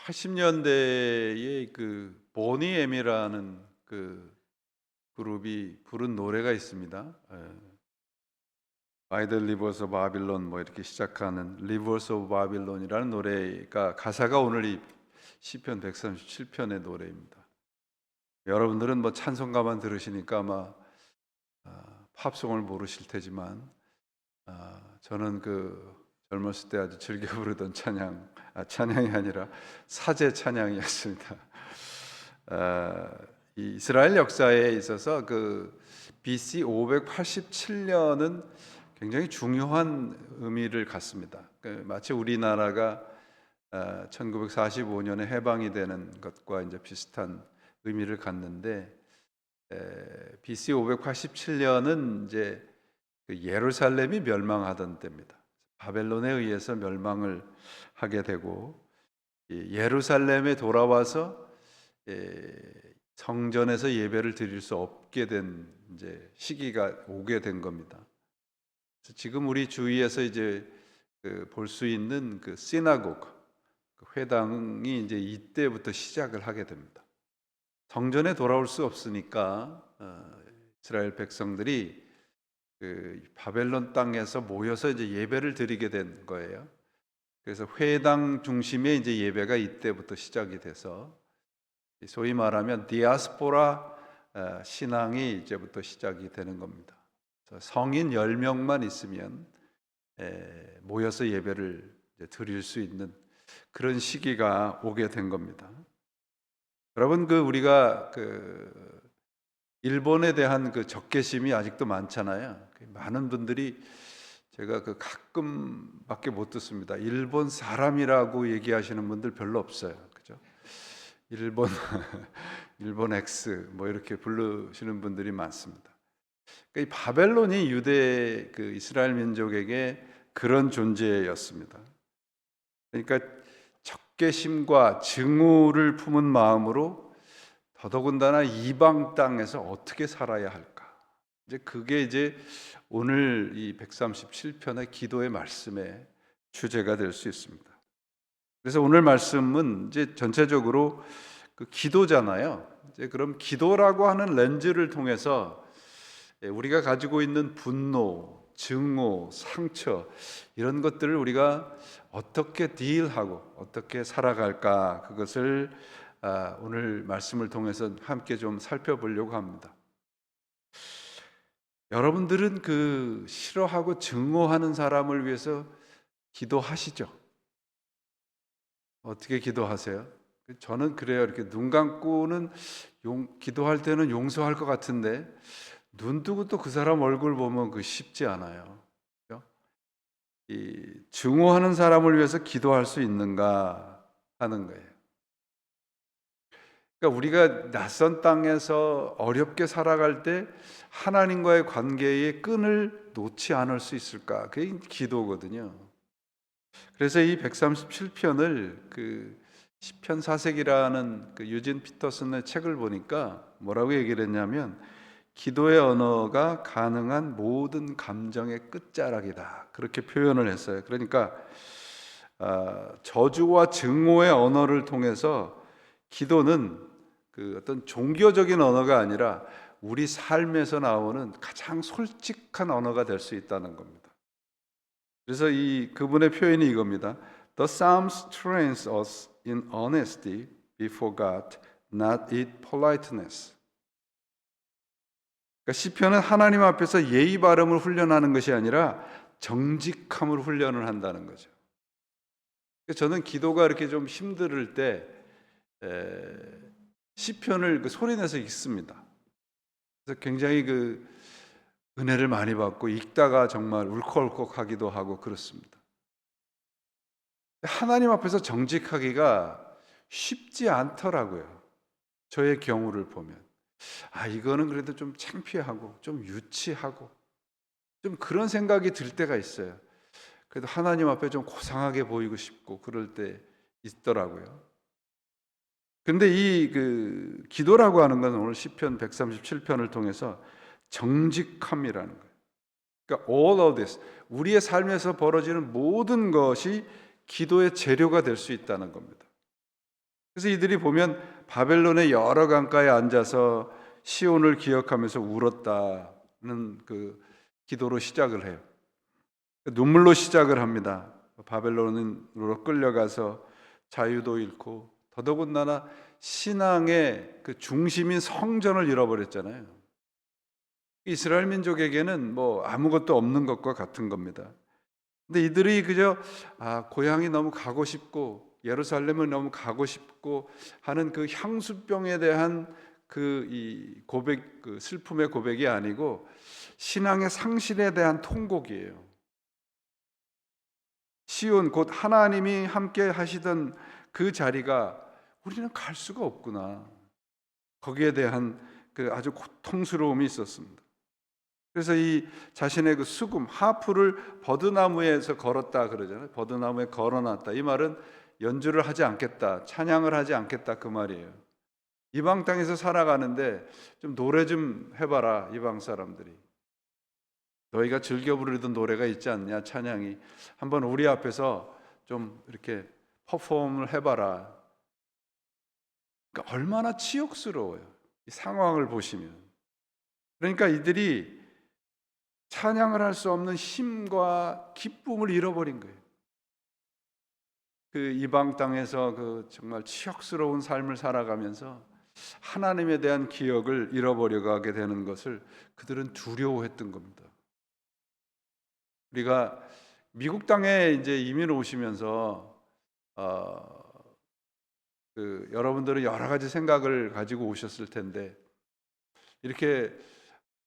80년대에 그 보니 엠이라는 그 그룹이 부른 노래가 있습니다. By the Rivers of Babylon 뭐 이렇게 시작하는 Rivers of Babylon이라는 노래가 가사가 오늘 이 시편 137편의 노래입니다. 여러분들은 뭐 찬송가만 들으시니까 아마 팝송을 모르실 테지만 저는 그 젊었을 때 아주 즐겨 부르던 찬양이 아니라 사제 찬양이었습니다. 이 이스라엘 역사에 있어서 그 BC 587년은 굉장히 중요한 의미를 갖습니다. 마치 우리나라가 1945년에 해방이 되는 것과 이제 비슷한 의미를 갖는데, BC 587년은 이제 그 예루살렘이 멸망하던 때입니다. 바벨론에 의해서 멸망을 하게 되고, 예루살렘에 돌아와서 성전에서 예배를 드릴 수 없게 된 이제 시기가 오게 된 겁니다. 그래서 지금 우리 주위에서 이제 볼 수 있는 그 시나고그, 그 회당이 이제 이때부터 시작을 하게 됩니다. 성전에 돌아올 수 없으니까 이스라엘 백성들이 그 바벨론 땅에서 모여서 이제 예배를 드리게 된 거예요. 그래서 회당 중심의 이제 예배가 이때부터 시작이 돼서 소위 말하면 디아스포라 신앙이 이제부터 시작이 되는 겁니다. 성인 10명만 있으면 모여서 예배를 드릴 수 있는 그런 시기가 오게 된 겁니다. 여러분, 그 우리가 그 일본에 대한 그 적개심이 아직도 많잖아요. 많은 분들이, 제가 그 가끔밖에 못 듣습니다. 일본 사람이라고 얘기하시는 분들 별로 없어요. 그죠? 일본 일본 X 뭐 이렇게 부르시는 분들이 많습니다. 이 바벨론이 유대 그 이스라엘 민족에게 그런 존재였습니다. 그러니까 적개심과 증오를 품은 마음으로 더더군다나 이방 땅에서 어떻게 살아야 할까? 이제 그게 이제 오늘 이 137편의 기도의 말씀의 주제가 될 수 있습니다. 그래서 오늘 말씀은 이제 전체적으로 그 기도잖아요. 이제 그럼 기도라고 하는 렌즈를 통해서 우리가 가지고 있는 분노, 증오, 상처 이런 것들을 우리가 어떻게 딜하고 어떻게 살아갈까, 그것을 오늘 말씀을 통해서 함께 좀 살펴보려고 합니다. 여러분들은 그 싫어하고 증오하는 사람을 위해서 기도하시죠? 어떻게 기도하세요? 저는 그래요. 이렇게 눈 감고는 기도할 때는 용서할 것 같은데 눈 뜨고 또 그 사람 얼굴 보면 그 쉽지 않아요. 그렇죠? 이 증오하는 사람을 위해서 기도할 수 있는가 하는 거예요. 그러니까 우리가 낯선 땅에서 어렵게 살아갈 때 하나님과의 관계의 끈을 놓지 않을 수 있을까? 그게 기도거든요. 그래서 이 137편을 그 시편 사색이라는 그 유진 피터슨의 책을 보니까 뭐라고 얘기를 했냐면, 기도의 언어가 가능한 모든 감정의 끝자락이다, 그렇게 표현을 했어요. 그러니까 저주와 증오의 언어를 통해서 기도는 그 어떤 종교적인 언어가 아니라 우리 삶에서 나오는 가장 솔직한 언어가 될 수 있다는 겁니다. 그래서 이 그분의 표현이 이겁니다. The Psalms trains us in honesty before God, not in politeness. 그러니까 시편은 하나님 앞에서 예의 바름을 훈련하는 것이 아니라 정직함을 훈련을 한다는 거죠. 저는 기도가 이렇게 좀 힘들 때 시편을 그 소리내서 읽습니다. 그래서 굉장히 그 은혜를 많이 받고 읽다가 정말 울컥울컥하기도 하고 그렇습니다. 하나님 앞에서 정직하기가 쉽지 않더라고요. 저의 경우를 보면 이거는 그래도 좀 창피하고 좀 유치하고 좀 그런 생각이 들 때가 있어요. 그래도 하나님 앞에 좀 고상하게 보이고 싶고 그럴 때 있더라고요. 근데 이 그 기도라고 하는 건 오늘 시편 137편을 통해서 정직함이라는 거예요. 그러니까 all of this, 우리의 삶에서 벌어지는 모든 것이 기도의 재료가 될 수 있다는 겁니다. 그래서 이들이 보면 바벨론의 여러 강가에 앉아서 시온을 기억하면서 울었다는 그 기도로 시작을 해요. 눈물로 시작을 합니다. 바벨론으로 끌려가서 자유도 잃고 더더군다나 신앙의 그 중심인 성전을 잃어버렸잖아요. 이스라엘 민족에게는 뭐 아무것도 없는 것과 같은 겁니다. 근데 이들이 그저 고향이 너무 가고 싶고 예루살렘을 너무 가고 싶고 하는 그 향수병에 대한 그 이 고백, 그 슬픔의 고백이 아니고 신앙의 상실에 대한 통곡이에요. 시온 곧 하나님이 함께 하시던 그 자리가 우리는 갈 수가 없구나. 거기에 대한 그 아주 고통스러움이 있었습니다. 그래서 이 자신의 그 수금 하프를 버드나무에서 걸었다 그러잖아요. 버드나무에 걸어놨다. 이 말은 연주를 하지 않겠다, 찬양을 하지 않겠다 그 말이에요. 이방 땅에서 살아가는데 좀 노래 좀 해봐라. 이방 사람들이 너희가 즐겨 부르던 노래가 있지 않냐, 찬양이. 한번 우리 앞에서 좀 이렇게 퍼폼을 해봐라. 그러니까 얼마나 치욕스러워요, 이 상황을 보시면. 그러니까 이들이 찬양을 할 수 없는 힘과 기쁨을 잃어버린 거예요. 그 이방 땅에서 그 정말 치욕스러운 삶을 살아가면서 하나님에 대한 기억을 잃어버려가게 되는 것을 그들은 두려워했던 겁니다. 우리가 미국 땅에 이제 이민 오시면서 여러분들은 여러 가지 생각을 가지고 오셨을 텐데, 이렇게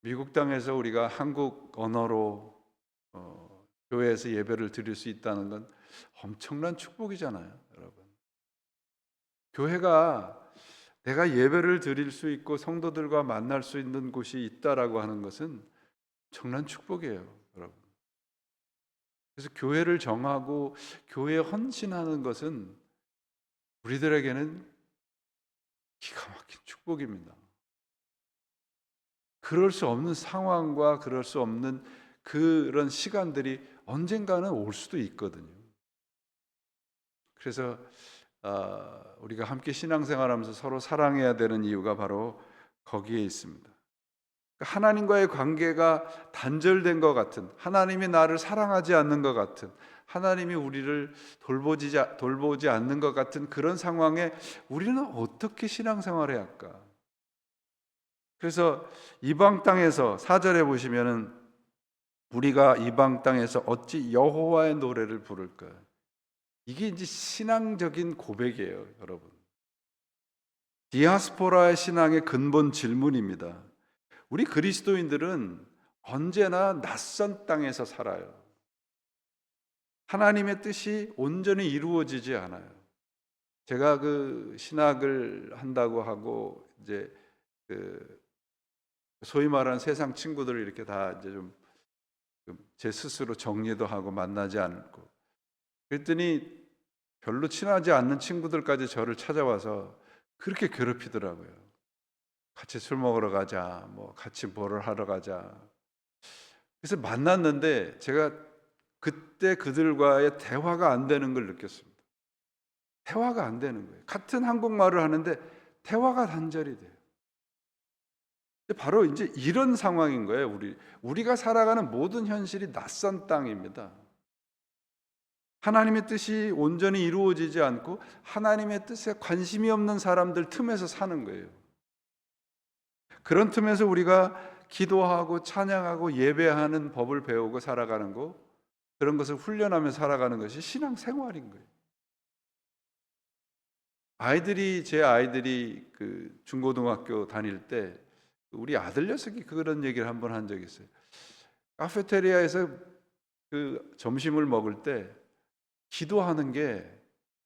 미국 땅에서 우리가 한국 언어로 교회에서 예배를 드릴 수 있다는 건 엄청난 축복이잖아요, 여러분. 교회가 내가 예배를 드릴 수 있고 성도들과 만날 수 있는 곳이 있다라고 하는 것은 엄청난 축복이에요, 여러분. 그래서 교회를 정하고 교회에 헌신하는 것은 우리들에게는 기가 막힌 축복입니다. 그럴 수 없는 상황과 그럴 수 없는 그런 시간들이 언젠가는 올 수도 있거든요. 그래서 우리가 함께 신앙생활하면서 서로 사랑해야 되는 이유가 바로 거기에 있습니다. 하나님과의 관계가 단절된 것 같은, 하나님이 나를 사랑하지 않는 것 같은, 하나님이 우리를 돌보지 않는 것 같은 그런 상황에 우리는 어떻게 신앙생활해야 할까? 그래서 이방 땅에서 4절에 보시면은 우리가 이방 땅에서 어찌 여호와의 노래를 부를까? 이게 이제 신앙적인 고백이에요, 여러분. 디아스포라의 신앙의 근본 질문입니다. 우리 그리스도인들은 언제나 낯선 땅에서 살아요. 하나님의 뜻이 온전히 이루어지지 않아요. 제가 그 신학을 한다고 하고 이제 그 소위 말하는 세상 친구들을 이렇게 다 이제 좀 제 스스로 정리도 하고 만나지 않고, 그랬더니 별로 친하지 않는 친구들까지 저를 찾아와서 그렇게 괴롭히더라고요. 같이 술 먹으러 가자, 뭐 같이 뭐를 하러 가자. 그래서 만났는데 제가 그때 그들과의 대화가 안 되는 걸 느꼈습니다. 대화가 안 되는 거예요. 같은 한국말을 하는데 대화가 단절이 돼요. 바로 이제 이런 상황인 거예요. 우리가 살아가는 모든 현실이 낯선 땅입니다. 하나님의 뜻이 온전히 이루어지지 않고 하나님의 뜻에 관심이 없는 사람들 틈에서 사는 거예요. 그런 틈에서 우리가 기도하고 찬양하고 예배하는 법을 배우고 살아가는 거, 그런 것을 훈련하며 살아가는 것이 신앙생활인 거예요. 제 아이들이 그 중고등학교 다닐 때 우리 아들 녀석이 그런 얘기를 한번 한 적이 있어요. 카페테리아에서 그 점심을 먹을 때 기도하는 게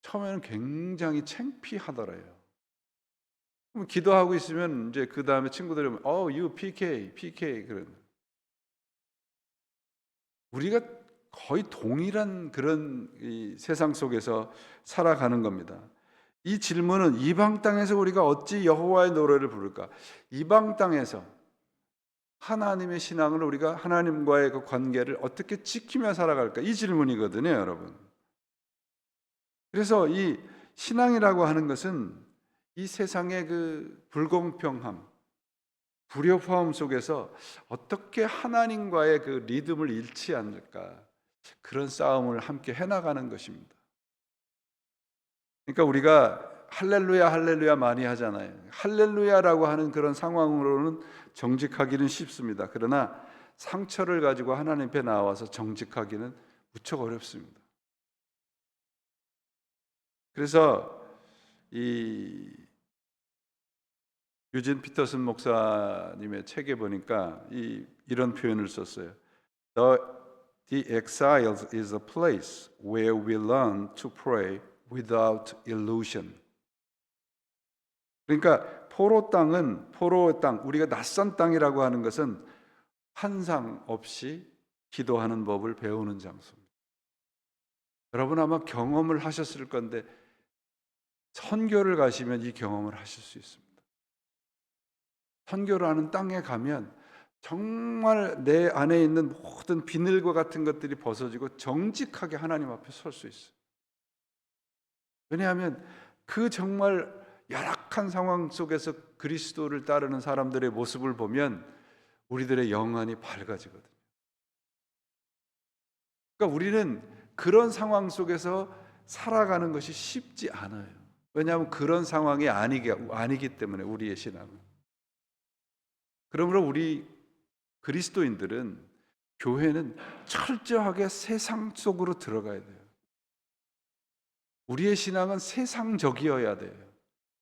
처음에는 굉장히 창피하더래요. 그럼 기도하고 있으면 이제 그 다음에 친구들이 you PK 그런. 우리가 거의 동일한 그런 이 세상 속에서 살아가는 겁니다. 이 질문은 이방 땅에서 우리가 어찌 여호와의 노래를 부를까? 이방 땅에서 하나님의 신앙을, 우리가 하나님과의 그 관계를 어떻게 지키며 살아갈까? 이 질문이거든요, 여러분. 그래서 이 신앙이라고 하는 것은 이 세상의 그 불공평함, 불협화음 속에서 어떻게 하나님과의 그 리듬을 잃지 않을까, 그런 싸움을 함께 해나가는 것입니다. 그러니까 우리가 할렐루야 할렐루야 많이 하잖아요. 할렐루야라고 하는 그런 상황으로는 정직하기는 쉽습니다. 그러나 상처를 가지고 하나님 앞에 나와서 정직하기는 무척 어렵습니다. 그래서 이 유진 피터슨 목사님의 책에 보니까 이런 표현을 썼어요. The exile is a place where we learn to pray without illusion. 그러니까 포로의 땅, 우리가 낯선 땅이라고 하는 것은 환상 없이 기도하는 법을 배우는 장소입니다. 여러분 아마 경험을 하셨을 건데 선교를 가시면 이 경험을 하실 수 있습니다. 선교를 하는 땅에 가면 정말 내 안에 있는 모든 비늘과 같은 것들이 벗어지고 정직하게 하나님 앞에 설 수 있어요. 왜냐하면 그 정말 열악한 상황 속에서 그리스도를 따르는 사람들의 모습을 보면 우리들의 영안이 밝아지거든요. 그러니까 우리는 그런 상황 속에서 살아가는 것이 쉽지 않아요. 왜냐하면 그런 상황이 아니기 때문에 우리의 신앙은. 그러므로 우리 그리스도인들은, 교회는 철저하게 세상 속으로 들어가야 돼요. 우리의 신앙은 세상적이어야 돼요.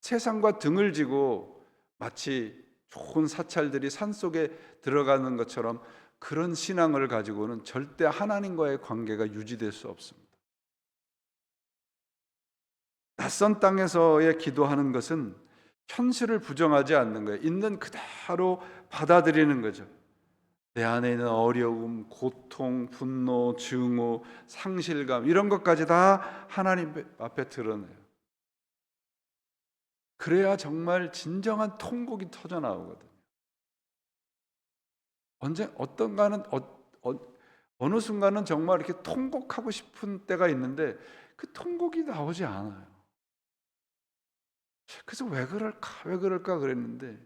세상과 등을 지고 마치 좋은 사찰들이 산속에 들어가는 것처럼 그런 신앙을 가지고는 절대 하나님과의 관계가 유지될 수 없습니다. 낯선 땅에서의 기도하는 것은 현실을 부정하지 않는 거예요. 있는 그대로 받아들이는 거죠. 내 안에 있는 어려움, 고통, 분노, 증오, 상실감, 이런 것까지 다 하나님 앞에 드러내요. 그래야 정말 진정한 통곡이 터져 나오거든요. 어느 순간은 정말 이렇게 통곡하고 싶은 때가 있는데 그 통곡이 나오지 않아요. 그래서 왜 그럴까 그랬는데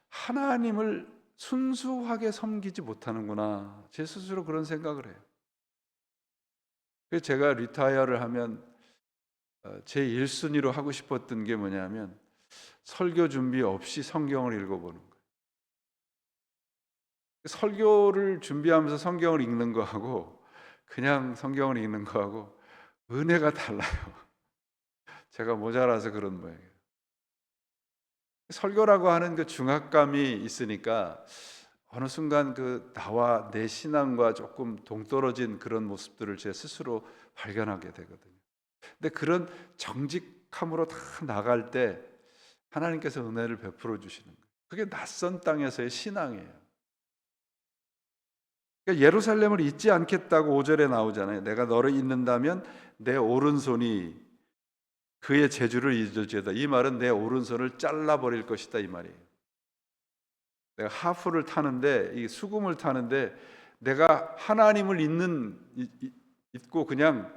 하나님을 순수하게 섬기지 못하는구나, 제 스스로 그런 생각을 해요. 그래서 제가 리타이어를 하면 제 1순위로 하고 싶었던 게 뭐냐면 설교 준비 없이 성경을 읽어보는 거예요. 설교를 준비하면서 성경을 읽는 거하고 그냥 성경을 읽는 거하고 은혜가 달라요. 제가 모자라서 그런 모양이에요. 설교라고 하는 그 중압감이 있으니까 어느 순간 그 나와 내 신앙과 조금 동떨어진 그런 모습들을 제 스스로 발견하게 되거든요. 근데 그런 정직함으로 다 나갈 때 하나님께서 은혜를 베풀어 주시는 거예요. 그게 낯선 땅에서의 신앙이에요. 그러니까 예루살렘을 잊지 않겠다고 5절에 나오잖아요. 내가 너를 잊는다면 내 오른손이 그의 재주를 잊을지어다. 이 말은 내 오른손을 잘라버릴 것이다, 이 말이에요. 내가 하프를 타는데, 이 수금을 타는데 내가 하나님을 잊고 그냥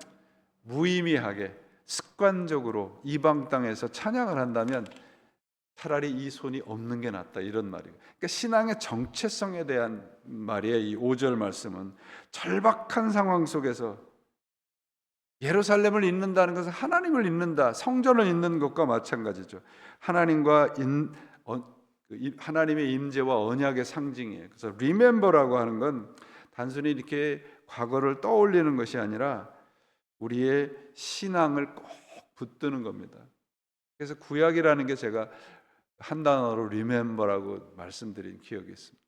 무의미하게 습관적으로 이방 땅에서 찬양을 한다면 차라리 이 손이 없는 게 낫다, 이런 말이에요. 그러니까 신앙의 정체성에 대한 말이에요. 이 5절 말씀은 절박한 상황 속에서 예루살렘을 잊는다는 것은 하나님을 잊는다, 성전을 잊는 것과 마찬가지죠. 하나님의 임재와 언약의 상징이에요. 그래서 remember라고 하는 건 단순히 이렇게 과거를 떠올리는 것이 아니라 우리의 신앙을 꼭 붙드는 겁니다. 그래서 구약이라는 게 제가 한 단어로 remember라고 말씀드린 기억이 있습니다.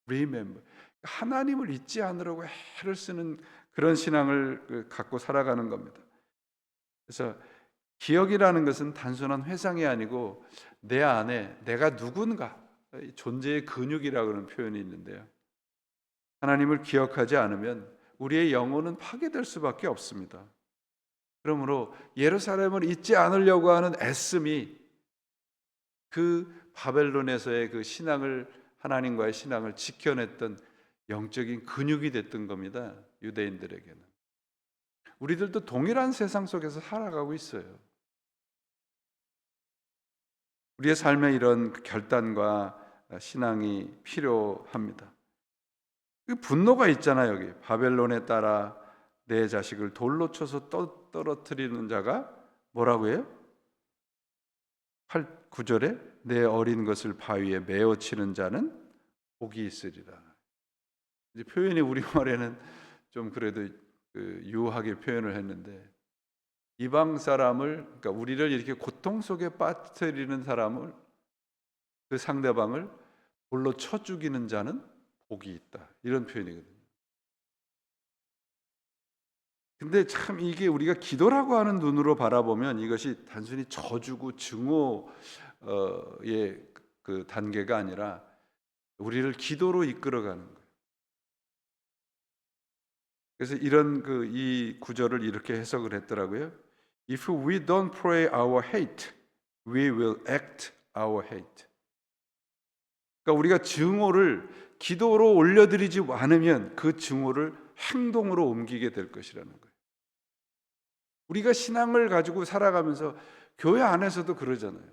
remember. 하나님을 잊지 않으려고 애를 쓰는 그런 신앙을 갖고 살아가는 겁니다. 그래서 기억이라는 것은 단순한 회상이 아니고 내 안에 내가 누군가, 존재의 근육이라고 하는 표현이 있는데요. 하나님을 기억하지 않으면 우리의 영혼은 파괴될 수밖에 없습니다. 그러므로 예루살렘을 잊지 않으려고 하는 애씀이 그 바벨론에서의 그 하나님과의 신앙을 지켜냈던 영적인 근육이 됐던 겁니다. 유대인들에게는. 우리들도 동일한 세상 속에서 살아가고 있어요. 우리의 삶에 이런 결단과 신앙이 필요합니다. 그 분노가 있잖아요. 여기 바벨론에 따라 내 자식을 돌로 쳐서 떨어뜨리는 자가 뭐라고 해요? 9절에 내 어린 것을 바위에 메어 치는 자는 복이 있으리라. 이제 표현이 우리말에는 좀 그래도 유하게 표현을 했는데, 이방 사람을, 그러니까 우리를 이렇게 고통 속에 빠뜨리는 사람을, 그 상대방을 돌로 쳐 죽이는 자는 복이 있다, 이런 표현이거든요. 근데 참 이게 우리가 기도라고 하는 눈으로 바라보면 이것이 단순히 저주고 증오의 그 단계가 아니라 우리를 기도로 이끌어가는 거예요. 그래서 이런 이 구절을 이렇게 해석을 했더라고요. If we don't pray our hate, we will act our hate. 그러니까 우리가 증오를 기도로 올려드리지 않으면 그 증오를 행동으로 옮기게 될 것이라는 거예요. 우리가 신앙을 가지고 살아가면서 교회 안에서도 그러잖아요.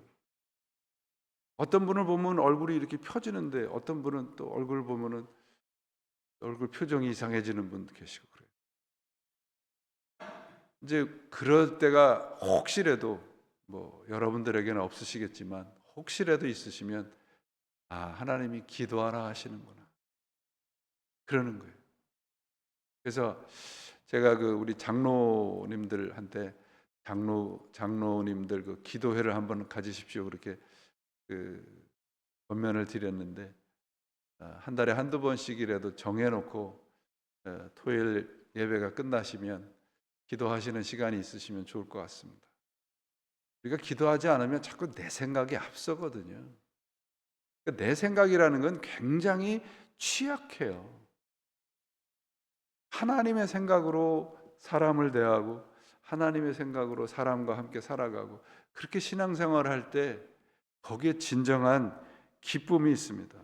어떤 분을 보면 얼굴이 이렇게 펴지는데 어떤 분은 또 얼굴 보면은 얼굴 표정이 이상해지는 분도 계시고 그래요. 이제 그럴 때가 혹시라도 뭐 여러분들에게는 없으시겠지만 혹시라도 있으시면 하나님이 기도하라 하시는구나, 그러는 거예요. 그래서 제가 우리 장로님들한테 장로님들 기도회를 한번 가지십시오, 그렇게 권면을 드렸는데, 한 달에 한두 번씩이라도 정해놓고 토요일 예배가 끝나시면 기도하시는 시간이 있으시면 좋을 것 같습니다. 우리가 기도하지 않으면 자꾸 내 생각이 앞서거든요. 그러니까 내 생각이라는 건 굉장히 취약해요. 하나님의 생각으로 사람을 대하고 하나님의 생각으로 사람과 함께 살아가고, 그렇게 신앙생활을 할 때 거기에 진정한 기쁨이 있습니다.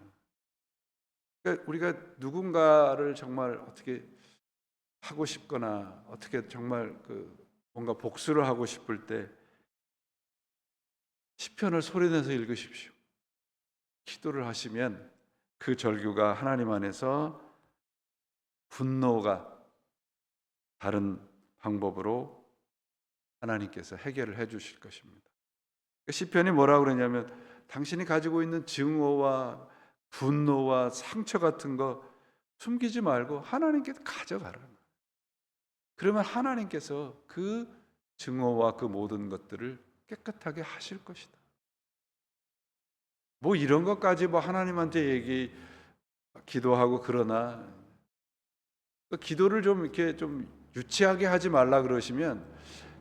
그러니까 우리가 누군가를 정말 어떻게 하고 싶거나 어떻게 정말 뭔가 복수를 하고 싶을 때 시편을 소리내서 읽으십시오. 기도를 하시면 그 절규가 하나님 안에서 분노가 다른 방법으로 하나님께서 해결을 해 주실 것입니다. 시편이 뭐라고 그러냐면, 당신이 가지고 있는 증오와 분노와 상처 같은 거 숨기지 말고 하나님께 가져가라. 그러면 하나님께서 그 증오와 그 모든 것들을 깨끗하게 하실 것이다. 뭐 이런 것까지 하나님한테 기도하고, 그러나 기도를 좀 이렇게 좀 유치하게 하지 말라 그러시면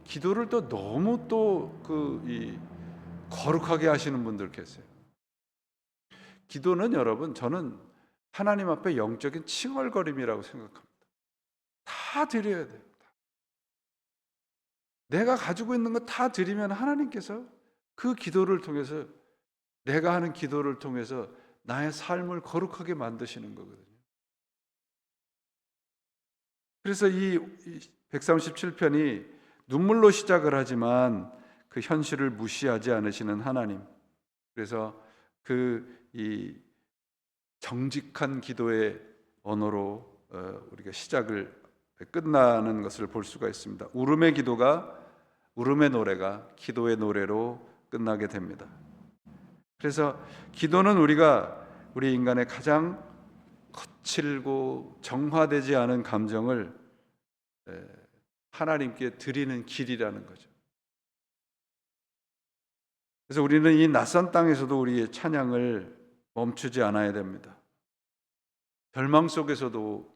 기도를 또 너무 거룩하게 하시는 분들 계세요. 기도는 여러분, 저는 하나님 앞에 영적인 칭얼거림이라고 생각합니다. 다 드려야 돼요. 내가 가지고 있는 거 다 드리면 하나님께서 그 기도를 통해서, 내가 하는 기도를 통해서 나의 삶을 거룩하게 만드시는 거거든요. 그래서 이 137편이 눈물로 시작을 하지만 그 현실을 무시하지 않으시는 하나님, 그래서 이 정직한 기도의 언어로 우리가 시작을 끝나는 것을 볼 수가 있습니다. 울음의 노래가 기도의 노래로 끝나게 됩니다. 그래서 기도는 우리 인간의 가장 거칠고 정화되지 않은 감정을 하나님께 드리는 길이라는 거죠. 그래서 우리는 이 낯선 땅에서도 우리의 찬양을 멈추지 않아야 됩니다. 절망 속에서도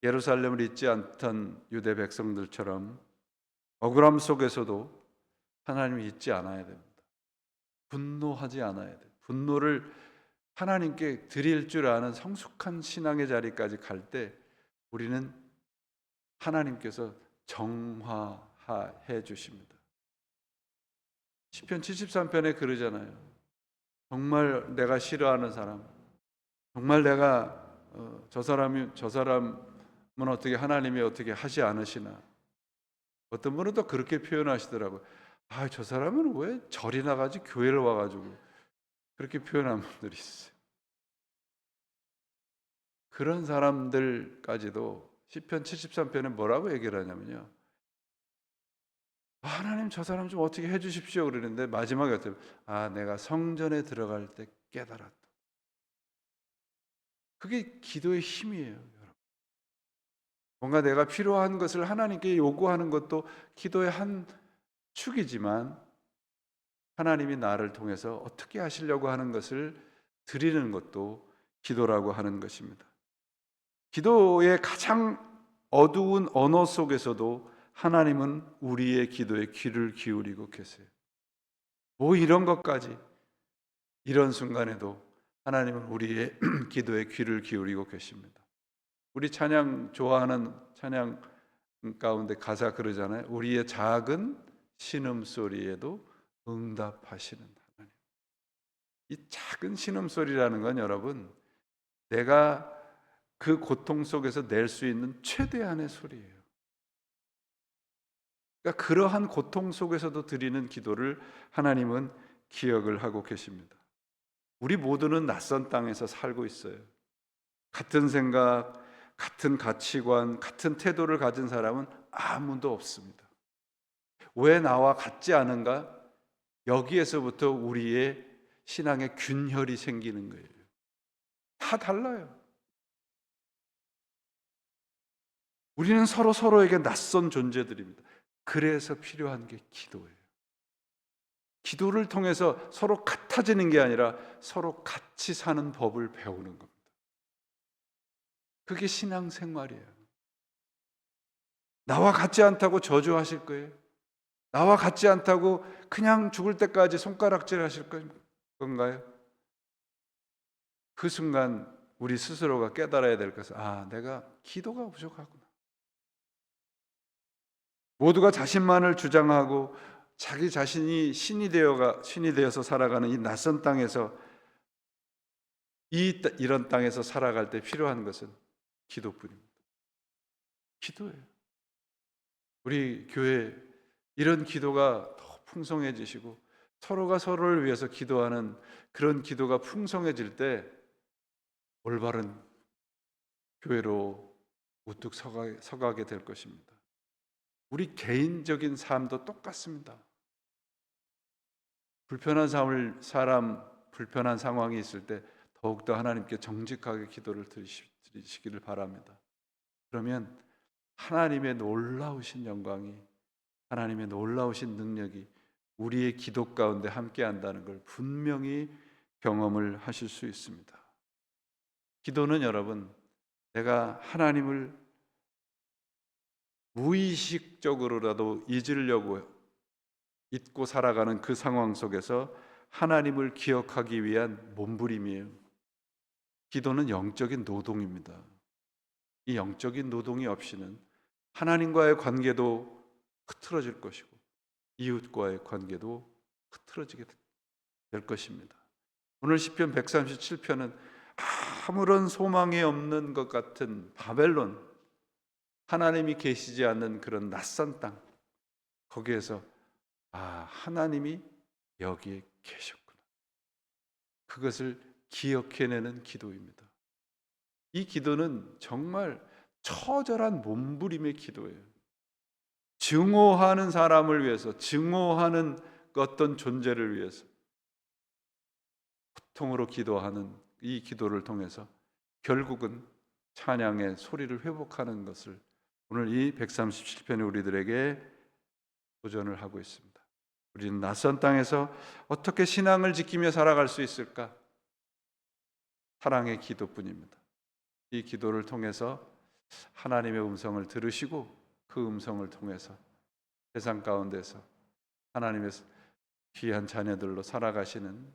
예루살렘을 잊지 않던 유대 백성들처럼 억울함 속에서도 하나님을 잊지 않아야 됩니다. 분노하지 않아야 돼요. 분노를 하나님께 드릴 줄 아는 성숙한 신앙의 자리까지 갈 때 우리는 하나님께서 정화해 주십니다. 시편 73편에 그러잖아요. 정말 내가 싫어하는 사람, 정말 내가 저 사람은 어떻게 하나님이 어떻게 하지 않으시나. 어떤 분은 또 그렇게 표현하시더라고요. 저 사람은 왜 절이 나가지 교회를 와가지고 그렇게 표현한 분들이 있어요. 그런 사람들까지도 시편 73편에 뭐라고 얘기를 하냐면요. 하나님 저 사람 좀 어떻게 해 주십시오 그러는데 마지막에 어떻게 내가 성전에 들어갈 때 깨달았다. 그게 기도의 힘이에요, 여러분. 뭔가 내가 필요한 것을 하나님께 요구하는 것도 기도의 한 축이지만 하나님이 나를 통해서 어떻게 하시려고 하는 것을 드리는 것도 기도라고 하는 것입니다. 기도의 가장 어두운 언어 속에서도 하나님은 우리의 기도에 귀를 기울이고 계세요. 뭐 이런 것까지 이런 순간에도 하나님은 우리의 기도에 귀를 기울이고 계십니다. 우리 찬양 좋아하는 찬양 가운데 가사 그러잖아요. 우리의 작은 신음소리에도 응답하시는 하나님. 이 작은 신음소리라는 건 여러분, 내가 그 고통 속에서 낼 수 있는 최대한의 소리예요. 그러니까 그러한 고통 속에서도 드리는 기도를 하나님은 기억을 하고 계십니다. 우리 모두는 낯선 땅에서 살고 있어요. 같은 생각, 같은 가치관, 같은 태도를 가진 사람은 아무도 없습니다. 왜 나와 같지 않은가? 여기에서부터 우리의 신앙의 균열이 생기는 거예요. 다 달라요. 우리는 서로 서로에게 낯선 존재들입니다. 그래서 필요한 게 기도예요. 기도를 통해서 서로 같아지는 게 아니라 서로 같이 사는 법을 배우는 겁니다. 그게 신앙생활이에요. 나와 같지 않다고 저주하실 거예요. 나와 같지 않다고 그냥 죽을 때까지 손가락질 하실 건가요? 그 순간 우리 스스로가 깨달아야 될 것은 내가 기도가 부족하구나. 모두가 자신만을 주장하고 자기 자신이 신이 되어서 살아가는 이 낯선 땅에서 이런 땅에서 살아갈 때 필요한 것은 기도뿐입니다. 기도예요. 우리 교회 이런 기도가 더 풍성해지시고 서로가 서로를 위해서 기도하는 그런 기도가 풍성해질 때 올바른 교회로 우뚝 서가게 될 것입니다. 우리 개인적인 삶도 똑같습니다. 불편한 상황이 있을 때 더욱더 하나님께 정직하게 기도를 드리시기를 바랍니다. 그러면 하나님의 놀라우신 영광이, 하나님의 놀라우신 능력이 우리의 기도 가운데 함께 한다는 걸 분명히 경험을 하실 수 있습니다. 기도는 여러분, 내가 하나님을 무의식적으로라도 잊고 살아가는 그 상황 속에서 하나님을 기억하기 위한 몸부림이에요. 기도는 영적인 노동입니다. 이 영적인 노동이 없이는 하나님과의 관계도 흐트러질 것이고 이웃과의 관계도 흐트러지게 될 것입니다. 오늘 시편 137편은 아무런 소망이 없는 것 같은 바벨론, 하나님이 계시지 않는 그런 낯선 땅, 거기에서 하나님이 여기에 계셨구나. 그것을 기억해내는 기도입니다. 이 기도는 정말 처절한 몸부림의 기도예요. 증오하는 사람을 위해서, 증오하는 어떤 존재를 위해서 고통으로 기도하는 이 기도를 통해서 결국은 찬양의 소리를 회복하는 것을 오늘 이 137편이 우리들에게 도전을 하고 있습니다. 우리는 낯선 땅에서 어떻게 신앙을 지키며 살아갈 수 있을까? 사랑의 기도뿐입니다. 이 기도를 통해서 하나님의 음성을 들으시고 그 음성을 통해서 세상 가운데서 하나님의 귀한 자녀들로 살아가시는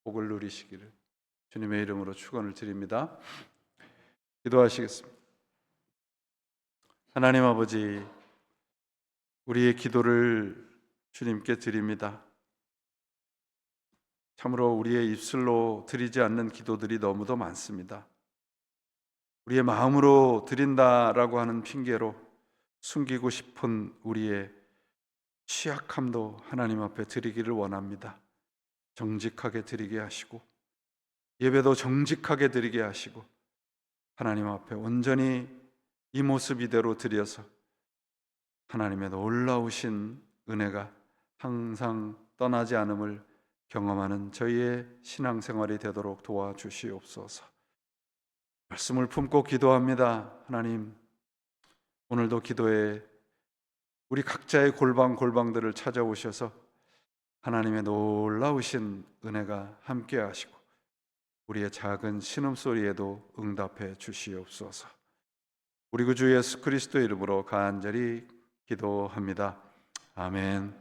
복을 누리시기를 주님의 이름으로 축원을 드립니다. 기도하시겠습니다. 하나님 아버지, 우리의 기도를 주님께 드립니다. 참으로 우리의 입술로 드리지 않는 기도들이 너무도 많습니다. 우리의 마음으로 드린다라고 하는 핑계로 숨기고 싶은 우리의 취약함도 하나님 앞에 드리기를 원합니다. 정직하게 드리게 하시고 예배도 정직하게 드리게 하시고 하나님 앞에 온전히 이 모습 이대로 드려서 하나님의 놀라우신 은혜가 항상 떠나지 않음을 경험하는 저희의 신앙생활이 되도록 도와주시옵소서. 말씀을 품고 기도합니다. 하나님, 오늘도 기도에 우리 각자의 골방들을 찾아오셔서 하나님의 놀라우신 은혜가 함께 하시고 우리의 작은 신음소리에도 응답해 주시옵소서. 우리 구주 예수 그리스도의 이름으로 간절히 기도합니다. 아멘.